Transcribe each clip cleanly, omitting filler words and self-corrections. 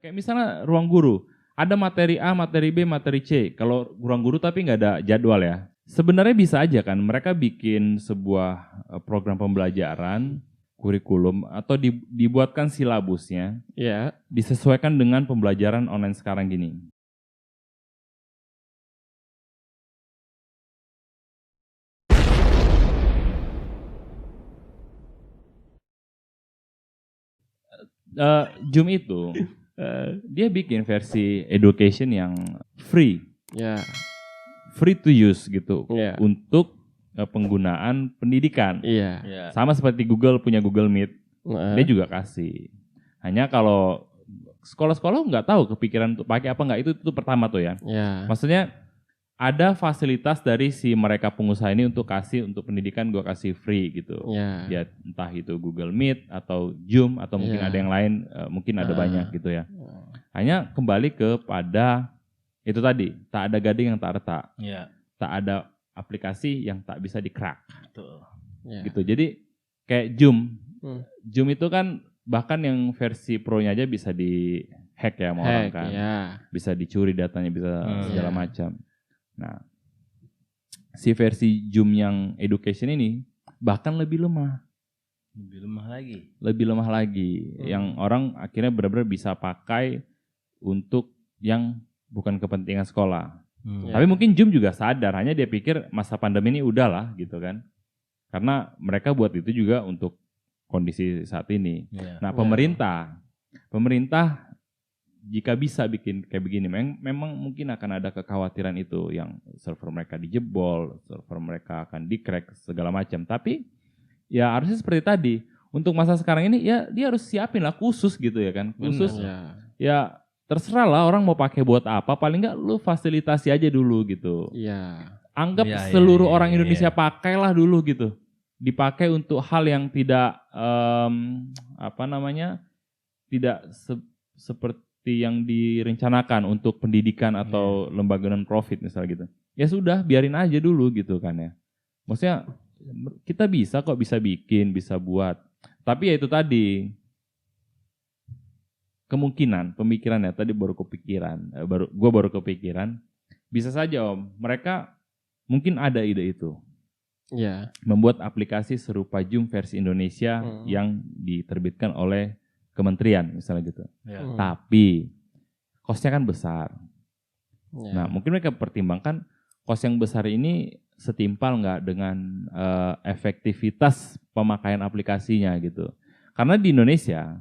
Kayak misalnya ruang guru, ada materi A, materi B, materi C. Kalau ruang guru tapi nggak ada jadwal ya. Sebenarnya bisa aja kan mereka bikin sebuah program pembelajaran, kurikulum, atau dibuatkan silabusnya, Ya. disesuaikan dengan pembelajaran online sekarang gini. Zoom itu dia bikin versi education yang free, Ya. free to use gitu, Ya. untuk penggunaan pendidikan. Iya. Ya. Sama seperti Google punya Google Meet, dia Heeh. juga kasih. Hanya kalau sekolah-sekolah nggak tahu kepikiran untuk pakai apa nggak, itu pertama tuh ya. Ya. Maksudnya ada fasilitas dari si mereka pengusaha ini untuk kasih untuk pendidikan, gue kasih free gitu. Ya. Ya entah itu Google Meet atau Zoom atau mungkin Iya. ada yang lain, mungkin ada banyak gitu ya. Hanya kembali kepada itu tadi, tak ada gading yang tak retak, Ya. tak ada aplikasi yang tak bisa di-crack Betul. Ya. gitu. Jadi kayak Zoom, Hmm. Zoom itu kan bahkan yang versi pro-nya aja bisa di-hack ya sama orang Hack, kan, ya. bisa dicuri datanya, bisa segala Iya. macam. Nah, si versi Zoom yang education ini bahkan lebih lemah Lebih lemah lagi. yang orang akhirnya benar-benar bisa pakai untuk yang bukan kepentingan sekolah. Ya. Tapi mungkin Zoom juga sadar, hanya dia pikir masa pandemi ini udahlah gitu kan. Karena mereka buat itu juga untuk kondisi saat ini. Ya. Nah, Ya. pemerintah jika bisa bikin kayak begini, memang mungkin akan ada kekhawatiran itu, yang server mereka dijebol, server mereka akan di-crack segala macam. Tapi ya harusnya seperti tadi, untuk masa sekarang ini ya dia harus siapin lah khusus gitu ya kan. Khusus Ya. ya terserah lah orang mau pakai buat apa, paling nggak lu fasilitasi aja dulu gitu. Ya. Anggap Ya, ya, seluruh ya, orang ya, Indonesia ya. pakailah dulu gitu. Dipakai untuk hal yang tidak tidak seperti yang direncanakan untuk pendidikan atau lembaga non-profit misalnya gitu. Ya sudah, biarin aja dulu gitu kan ya. Maksudnya kita bisa kok, bisa bikin, bisa buat. Tapi ya itu tadi, kemungkinan pemikirannya tadi gue baru kepikiran, bisa saja Om, mereka mungkin ada ide itu, Ya. membuat aplikasi serupa Zoom versi Indonesia yang diterbitkan oleh kementerian misalnya gitu. Ya. Tapi kosnya kan besar. Ya. Nah, mungkin mereka pertimbangkan kos yang besar ini setimpal nggak dengan efektivitas pemakaian aplikasinya gitu. Karena di Indonesia,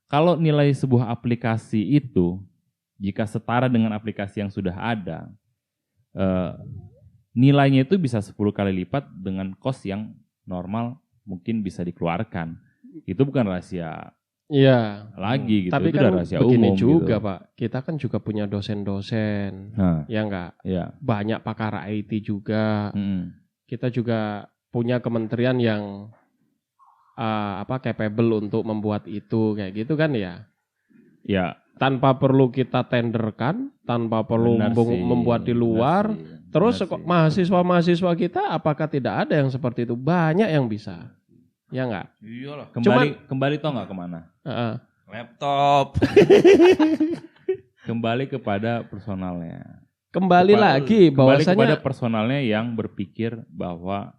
kalau nilai sebuah aplikasi itu jika setara dengan aplikasi yang sudah ada, nilainya itu bisa 10 kali lipat dengan kos yang normal mungkin bisa dikeluarkan. Itu bukan rahasia Iya. lagi gitu, Tapi itu kan udah rahasia begini umum juga gitu. Pak, kita kan juga punya dosen-dosen, Nah, ya enggak? ya. Banyak pakar IT juga. Mm-mm. Kita juga punya kementerian yang capable untuk membuat itu kayak gitu kan ya. Ya, Tanpa perlu kita tenderkan, tanpa perlu benar sih, membuat di benar luar. sih, Terus benar sih. mahasiswa-mahasiswa kita apakah tidak ada yang seperti itu? Banyak yang bisa. Ya enggak? Iyalah. Kembali tau nggak kemana? Heeh. Laptop. Kembali kepada personalnya. Kembali lagi Kembali bahwasanya kepada personalnya yang berpikir bahwa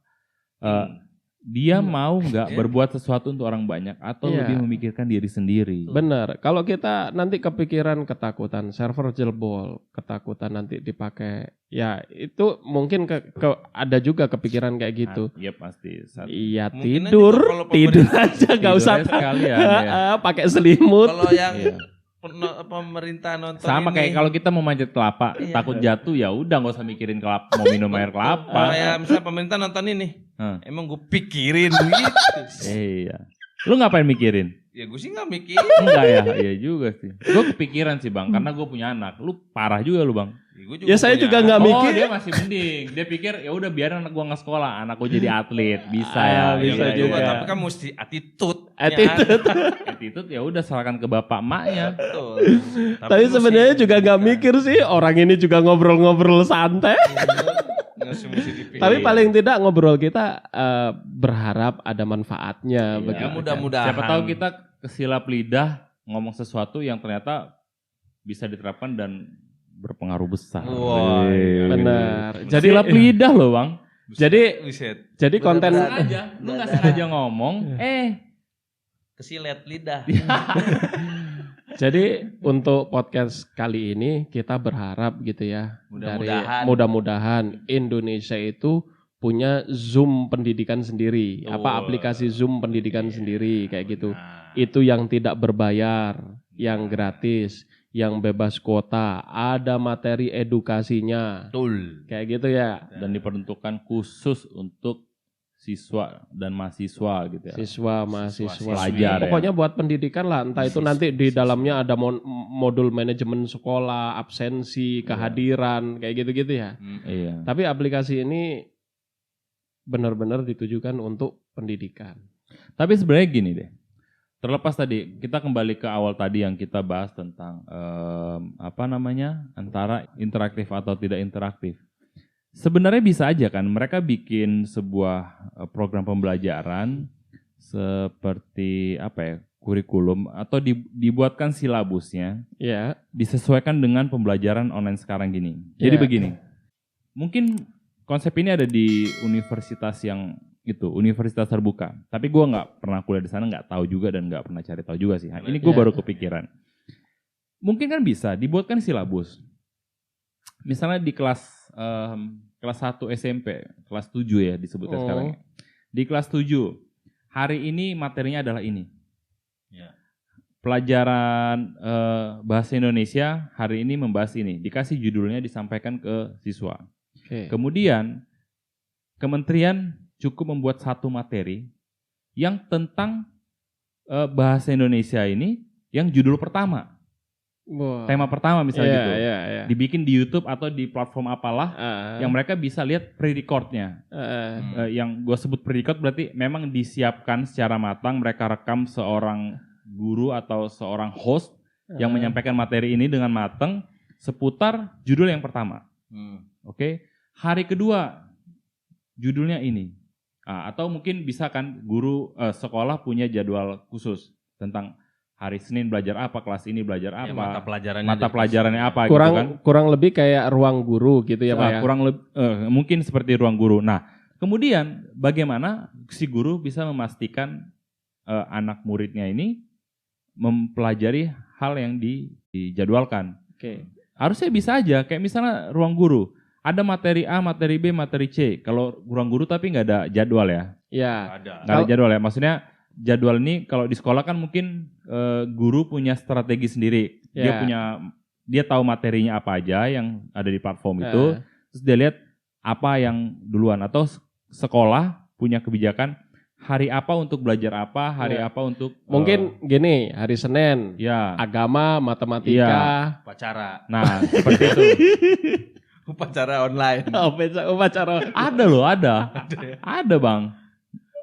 dia mau nggak berbuat sesuatu untuk orang banyak atau Iya. lebih memikirkan diri sendiri. benar. Kalau kita nanti kepikiran ketakutan server jebol, ketakutan nanti dipakai, ya itu mungkin ada juga kepikiran kayak gitu. Iya pasti. Iya Mungkin tidur, aja kalau tidur pemerintah- aja nggak usah Tidurnya sekalian ya. pakai selimut. Kalau yang Iya. pemerintah nonton Sama ini, kayak kalau kita mau manjat kelapa, Iya. takut jatuh ya udah nggak usah mikirin kelapa, mau minum air kelapa. kayak misalnya pemerintah nonton ini, emang gue pikirin gitu. Iya. Lu ngapain mikirin? Ya gue sih nggak mikirin. Enggak ya, iya juga sih. Gue kepikiran sih Bang, karena gue punya anak. Lu parah juga lu Bang. Gua Ya saya punya juga anak. nggak mikir. Oh dia masih mending. Dia pikir ya udah biar anak gue nggak sekolah, anak gue jadi atlet, bisa ya. bisa Iya juga. Tapi kan mesti attitude. Attitude. Attitude ya udah serahkan ke bapak emaknya. Betul. Tapi sebenarnya juga nggak mikir sih, orang ini juga ngobrol-ngobrol santai. Tapi Iya. paling tidak ngobrol kita berharap ada manfaatnya. Iya, begitu. mudah-mudahan. Siapa tahu kita kesilap lidah ngomong sesuatu yang ternyata bisa diterapkan dan berpengaruh besar. Wah, benar. Jadi silap lidah loh Bang. Jadi konten Lu nggak sengaja ngomong, kesilet lidah. Jadi untuk podcast kali ini kita berharap gitu ya, mudah-mudahan Indonesia itu punya Zoom pendidikan sendiri, aplikasi Zoom pendidikan sendiri kayak gitu. Itu yang tidak berbayar, yang gratis, yang bebas kuota, ada materi edukasinya. Betul. Kayak gitu ya. Dan diperuntukkan khusus untuk siswa dan mahasiswa gitu ya. Siswa, mahasiswa, pelajar. Pokoknya buat pendidikan lah, entah itu nanti di dalamnya ada modul manajemen sekolah, absensi, kehadiran, kayak gitu-gitu ya. Iya. Tapi aplikasi ini benar-benar ditujukan untuk pendidikan. Tapi sebenarnya gini deh. Terlepas tadi, kita kembali ke awal tadi yang kita bahas tentang antara interaktif atau tidak interaktif. Sebenarnya bisa aja kan mereka bikin sebuah program pembelajaran seperti kurikulum atau dibuatkan silabusnya, disesuaikan dengan pembelajaran online sekarang gini. Jadi begini, mungkin konsep ini ada di universitas yang universitas terbuka. Tapi gue nggak pernah kuliah di sana, nggak tahu juga dan nggak pernah cari tahu juga sih. Ini gue baru kepikiran. Mungkin kan bisa dibuatkan silabus. Misalnya di kelas 1 SMP, kelas 7 ya disebutnya sekarang. Di kelas 7, hari ini materinya adalah ini. Pelajaran bahasa Indonesia hari ini membahas ini. Dikasih judulnya, disampaikan ke siswa. Kemudian kementerian cukup membuat satu materi yang tentang bahasa Indonesia ini yang judul pertama. Tema pertama misalnya gitu. Dibikin di YouTube atau di platform apalah yang mereka bisa lihat pre-recordnya. Yang gue sebut pre-record berarti memang disiapkan secara matang, mereka rekam seorang guru atau seorang host yang menyampaikan materi ini dengan matang seputar judul yang pertama. Hari kedua judulnya ini. Atau mungkin bisa kan guru sekolah punya jadwal khusus tentang hari Senin belajar apa, kelas ini belajar apa, mata pelajarannya apa gitu kan. Kurang lebih kayak ruang guru gitu ya Pak ya. Mungkin seperti ruang guru. Nah, kemudian bagaimana si guru bisa memastikan anak muridnya ini mempelajari hal yang dijadwalkan. Harusnya bisa aja kayak misalnya ruang guru. Ada materi A, materi B, materi C. Kalau ruang guru tapi nggak ada jadwal ya? Iya. Nggak ada jadwal ya. Maksudnya jadwal ini kalau di sekolah kan mungkin guru punya strategi sendiri. Dia tahu materinya apa aja yang ada di platform itu. Terus dia lihat apa yang duluan. Atau sekolah punya kebijakan hari apa untuk belajar apa, hari apa untuk... Mungkin gini, hari Senin, agama, matematika, upacara. Nah, seperti itu. Upacara online. Upacara. Ada loh, ada. Ada Bang.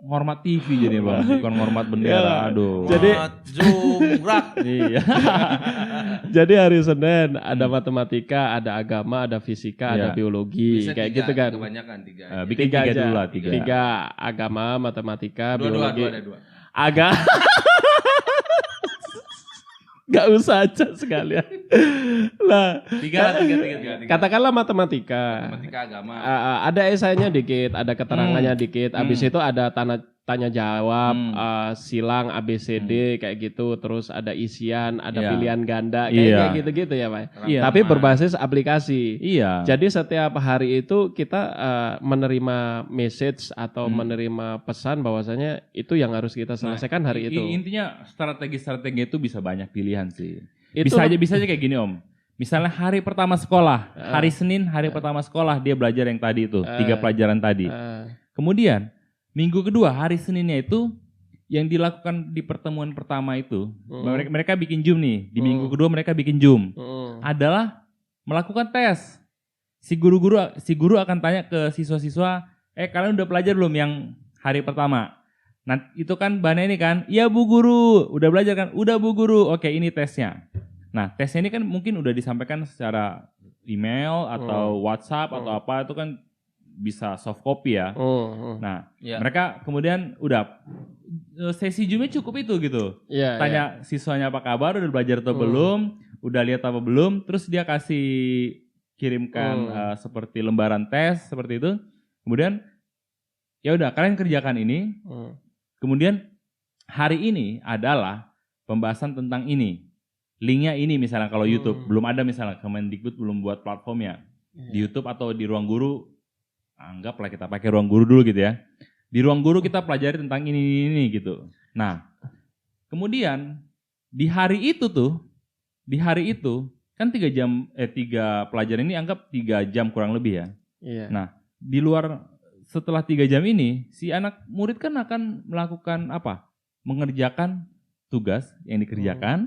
Ngormat TV jadi Bang, bukan ngormat bendera. Aduh. Jadi jumrak. Iya. Jadi hari Senin ada matematika, ada agama, ada fisika, ada biologi, bisa kayak 3, gitu kan. Kebanyakan 3. Bikin 3 dulu lah, 3 agama, matematika, biologi. Ada 2. Agama. Gak usah aja sekalian. Lah, 3. Katakanlah matematika. Matematika agama. Ada esainya dikit, ada keterangannya dikit. Habis itu ada tanya jawab, silang ABCD kayak gitu. Terus ada isian, ada pilihan ganda kayak gitu-gitu ya Pak. Tapi berbasis aplikasi. Jadi setiap hari itu kita menerima message atau menerima pesan bahwasanya itu yang harus kita selesaikan hari itu. Intinya strategi-strategi itu bisa banyak pilihan sih. Bisa aja kayak gini Om. Misalnya hari pertama sekolah, hari Senin hari pertama sekolah dia belajar yang tadi itu, 3 pelajaran tadi. Kemudian minggu kedua hari Seninnya itu yang dilakukan di pertemuan pertama itu, mereka bikin Zoom nih. Di minggu kedua mereka bikin Zoom. Adalah melakukan tes. Si guru akan tanya ke siswa-siswa, kalian udah belajar belum yang hari pertama? Nah, itu kan bahannya ini kan, iya Bu Guru, udah belajar kan? Udah Bu Guru, oke ini tesnya. Nah, tesnya ini kan mungkin udah disampaikan secara email atau WhatsApp atau apa, itu kan bisa soft copy ya. Nah, mereka kemudian udah sesi Zoom-nya cukup itu gitu. Tanya siswanya apa kabar, udah belajar atau belum. udah lihat apa belum, terus dia kasih kirimkan seperti lembaran tes seperti itu. Kemudian ya udah kalian kerjakan ini. Kemudian hari ini adalah pembahasan tentang ini. Linknya ini misalnya kalau YouTube belum ada, misalnya Kemendikbud belum buat platformnya. Di YouTube atau di Ruang Guru, anggaplah kita pakai Ruang Guru dulu gitu ya. Di Ruang Guru kita pelajari tentang ini gitu. Nah, kemudian di hari itu kan 3 pelajaran ini anggap 3 jam kurang lebih ya. Iya. Nah, di luar setelah 3 jam ini, si anak murid kan akan melakukan apa? Mengerjakan tugas yang dikerjakan,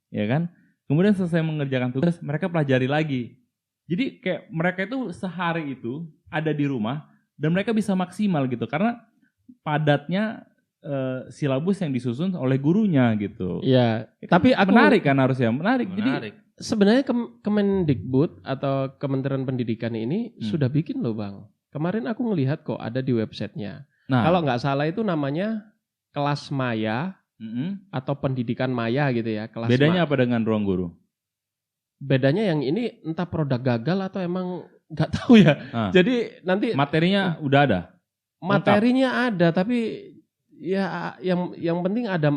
ya kan? Kemudian selesai mengerjakan tugas, mereka pelajari lagi. Jadi kayak mereka itu sehari itu ada di rumah dan mereka bisa maksimal gitu karena padatnya silabus yang disusun oleh gurunya gitu. Iya. Tapi aku menarik kan harusnya, menarik. Jadi sebenarnya Kemendikbud atau Kementerian Pendidikan ini sudah bikin loh Bang. Kemarin aku ngelihat kok ada di websitenya. Nah, kalau nggak salah itu namanya Kelas Maya atau Pendidikan Maya gitu ya. Bedanya apa dengan Ruang Guru? Bedanya yang ini entah produk gagal atau emang nggak tahu ya. Jadi nanti materinya udah ada. Materinya ada, tapi ya yang penting ada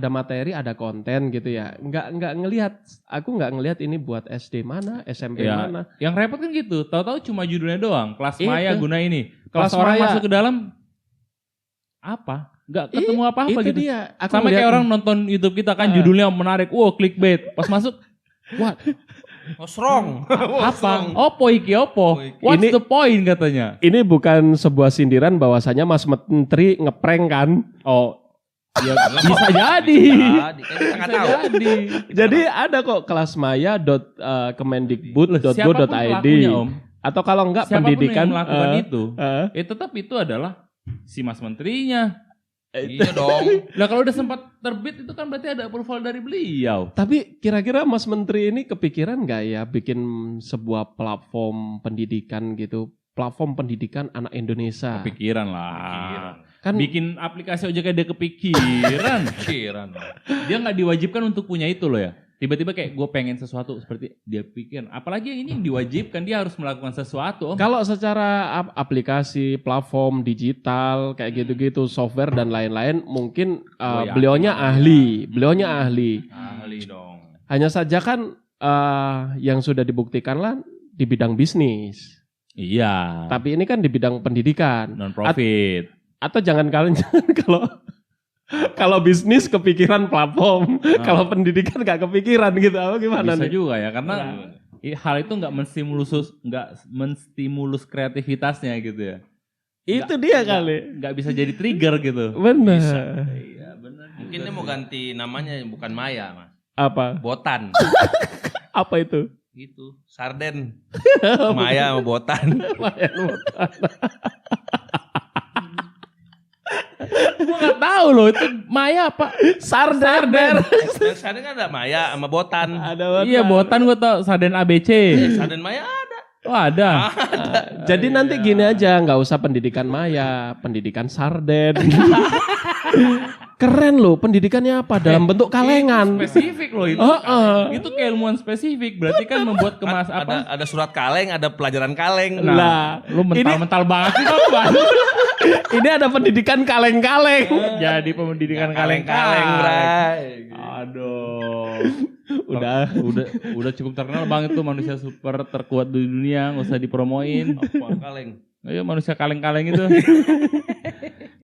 materi, ada konten gitu ya. Nggak ngelihat, aku nggak ngelihat ini buat SD mana, SMP ya, mana. Yang repot kan gitu, tahu-tahu cuma judulnya doang. Kelas Maya guna ini. Kelas orang Maya masuk ke dalam apa? Nggak ketemu apa-apa gitu. Dia. Sama kayak orang nonton YouTube kita kan judulnya menarik, clickbait. Pas masuk, what? Wrong. Apa? Opo. What's the point katanya? Ini bukan sebuah sindiran bahwasanya Mas Menteri ngeprank kan? Oh, ya bisa jadi. Kita tahu. Jadi ada kok kelasmaya.kemendikbud.go.id. Atau kalau enggak siapapun pendidikan yang melakukan tetap itu adalah si Mas Menterinya. Iya dong. Nah kalau udah sempat terbit itu kan berarti ada approval dari beliau. Tapi kira-kira Mas Menteri ini kepikiran nggak ya bikin sebuah platform pendidikan gitu, platform pendidikan anak Indonesia? Kepikiran lah. Kan bikin aplikasi ojek dia kepikiran. Dia nggak diwajibkan untuk punya itu loh ya. Tiba-tiba kayak gue pengen sesuatu seperti dia pikir. Apalagi ini yang diwajibkan, dia harus melakukan sesuatu. Kalau secara aplikasi, platform digital kayak gitu-gitu, software dan lain-lain, mungkin beliaunya ahli. Ahli dong. Hanya saja kan yang sudah dibuktikan lah di bidang bisnis. Iya. Tapi ini kan di bidang pendidikan. Non profit. Atau jangan kalau bisnis kepikiran platform, kalau pendidikan nggak kepikiran gitu, apa gimana bisa nih? Juga ya, karena hal itu nggak menstimulus kreativitasnya gitu ya. Itu dia kali. Nggak bisa jadi trigger gitu. Benar. Iya benar. Mungkin dia mau ganti namanya bukan Maya Mas. Apa? Botan. Apa itu? Gitu. Sarden. Maya sama Botan. Maya Botan. Gue gak tahu loh itu Maya apa Sarden. Sarden kan ada Maya sama Botan. Iya Botan gue tau. Sarden ABC. Sarden Maya ada. Oh ada. Jadi nanti gini aja, nggak usah pendidikan Maya, pendidikan Sarden. Keren loh, pendidikannya apa? Dalam bentuk kalengan. Spesifik loh itu. Itu keilmuan spesifik. Berarti kan membuat Ada surat kaleng, ada pelajaran kaleng. Nah, lu mental banget sih Bang. Ini ada pendidikan kaleng-kaleng. Jadi pendidikan kaleng-kaleng, Bray. Aduh. Udah cukup terkenal Bang itu manusia super terkuat di dunia, nggak usah dipromoin. Apa kaleng? Ayo manusia kaleng-kaleng itu.